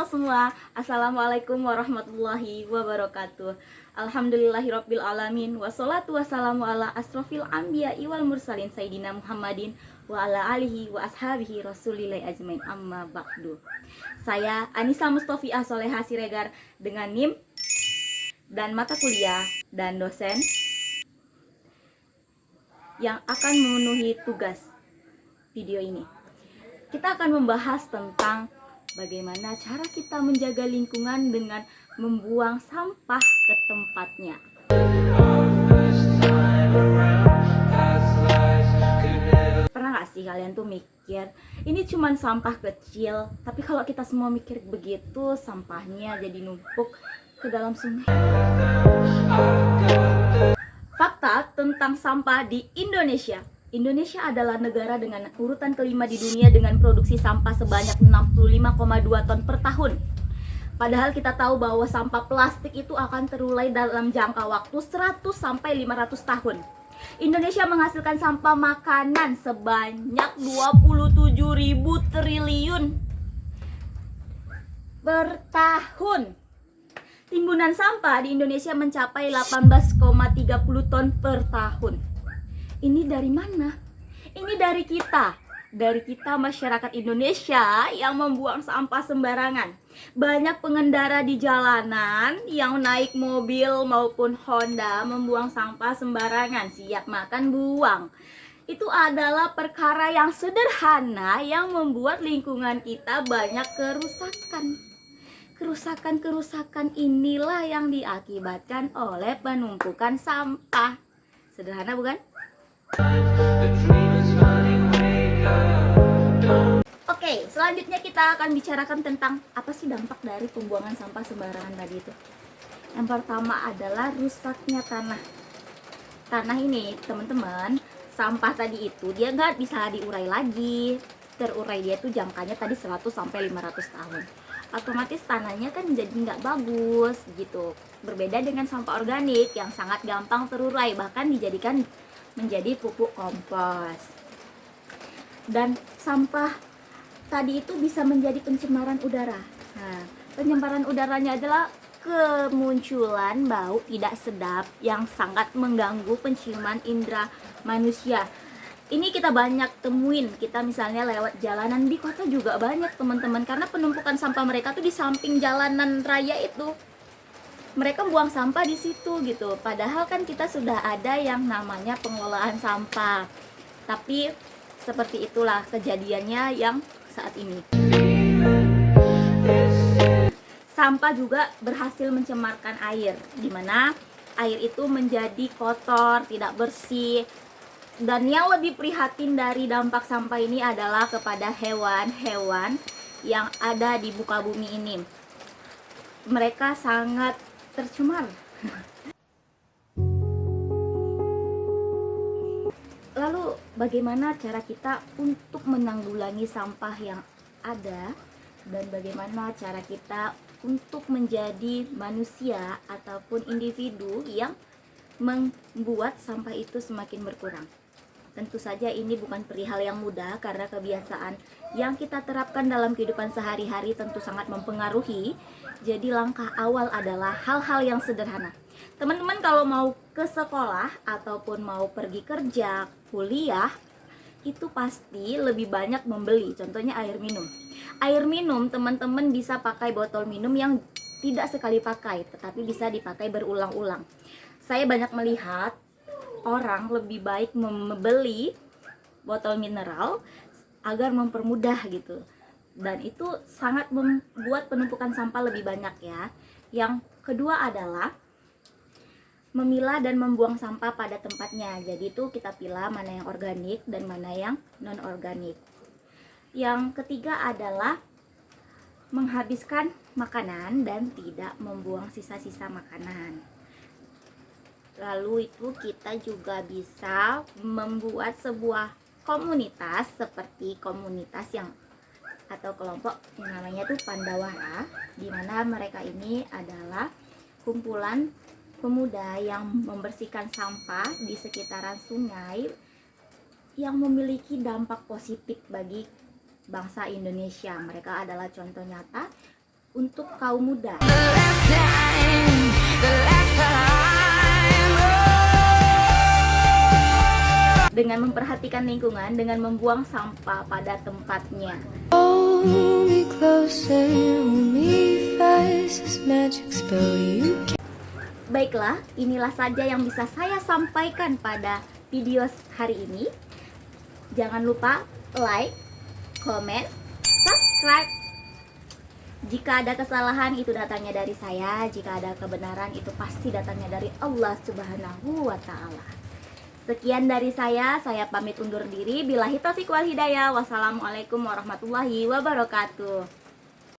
Halo semua, Assalamualaikum warahmatullahi wabarakatuh. Alhamdulillahirabbil alamin, wassalatu wassalamu ala asrofil anbiya'i wal mursalin Sayyidina Muhammadin wa ala alihi wa ashabihi rasulillahi ajmain, amma ba'du. Saya Anissa Mustofiah Soleha Siregar dengan NIM dan mata kuliah dan dosen yang akan memenuhi tugas video ini. Kita akan membahas tentang bagaimana cara kita menjaga lingkungan dengan membuang sampah ke tempatnya. Pernah gak sih kalian tuh mikir, ini cuman sampah kecil, tapi kalau kita semua mikir begitu, sampahnya jadi numpuk ke dalam sungai. Fakta tentang sampah di Indonesia. Indonesia adalah negara dengan urutan kelima di dunia dengan produksi sampah sebanyak 65,2 ton per tahun. Padahal kita tahu bahwa sampah plastik itu akan terurai dalam jangka waktu 100 sampai 500 tahun. Indonesia menghasilkan sampah makanan sebanyak 27.000 triliun per tahun. Timbunan sampah di Indonesia mencapai 18,30 ton per tahun. Ini dari mana? Ini dari kita masyarakat Indonesia yang membuang sampah sembarangan. Banyak pengendara di jalanan yang naik mobil maupun Honda membuang sampah sembarangan, siap makan buang. Itu adalah perkara yang sederhana yang membuat lingkungan kita banyak kerusakan. Kerusakan inilah yang diakibatkan oleh penumpukan sampah. Sederhana bukan? Oke, selanjutnya kita akan bicarakan tentang apa sih dampak dari pembuangan sampah sembarangan tadi itu. Yang pertama adalah rusaknya tanah. Tanah ini, teman-teman, sampah tadi itu dia nggak bisa diurai lagi. Terurai dia tuh jangkanya tadi 100 sampai 500 tahun. Otomatis tanahnya kan jadi nggak bagus gitu. Berbeda dengan sampah organik yang sangat gampang terurai, bahkan dijadikan menjadi pupuk kompos. Dan sampah tadi itu bisa menjadi pencemaran udara. Nah, pencemaran udaranya adalah kemunculan bau tidak sedap yang sangat mengganggu penciuman indera manusia. Ini kita banyak temuin, kita misalnya lewat jalanan di kota juga banyak teman-teman, karena penumpukan sampah mereka tuh di samping jalanan raya itu. Mereka buang sampah di situ gitu. Padahal kan kita sudah ada yang namanya pengelolaan sampah. Tapi seperti itulah kejadiannya yang saat ini. Sampah juga berhasil mencemarkan air, di mana air itu menjadi kotor, tidak bersih. Dan yang lebih prihatin dari dampak sampah ini adalah kepada hewan-hewan yang ada di muka bumi ini. Mereka sangat tercemar. Lalu bagaimana cara kita untuk menanggulangi sampah yang ada, dan bagaimana cara kita untuk menjadi manusia ataupun individu yang membuat sampah itu semakin berkurang? Tentu saja ini bukan perihal yang mudah, karena kebiasaan yang kita terapkan dalam kehidupan sehari-hari tentu sangat mempengaruhi. Jadi langkah awal adalah hal-hal yang sederhana. Teman-teman kalau mau ke sekolah ataupun mau pergi kerja, kuliah, itu pasti lebih banyak membeli. Contohnya air minum. Air minum teman-teman bisa pakai botol minum yang tidak sekali pakai, tetapi bisa dipakai berulang-ulang. Saya banyak melihat orang lebih baik membeli botol mineral agar mempermudah gitu. Dan itu sangat membuat penumpukan sampah lebih banyak ya. Yang kedua adalah memilah dan membuang sampah pada tempatnya. Jadi itu kita pilih mana yang organik dan mana yang non organik. Yang ketiga adalah menghabiskan makanan dan tidak membuang sisa-sisa makanan. Lalu itu kita juga bisa membuat sebuah komunitas seperti komunitas yang atau kelompok yang namanya tuh Pandawara, di mana mereka ini adalah kumpulan pemuda yang membersihkan sampah di sekitaran sungai yang memiliki dampak positif bagi bangsa Indonesia. Mereka adalah contoh nyata untuk kaum muda. Dengan memperhatikan lingkungan, dengan membuang sampah pada tempatnya. Baiklah, inilah saja yang bisa saya sampaikan pada video hari ini. Jangan lupa like, comment, subscribe. Jika ada kesalahan itu datangnya dari saya, jika ada kebenaran itu pasti datangnya dari Allah Subhanahu wa Ta'ala. Sekian dari saya pamit undur diri. Billahi taufiq wal hidayah. Wassalamualaikum warahmatullahi wabarakatuh.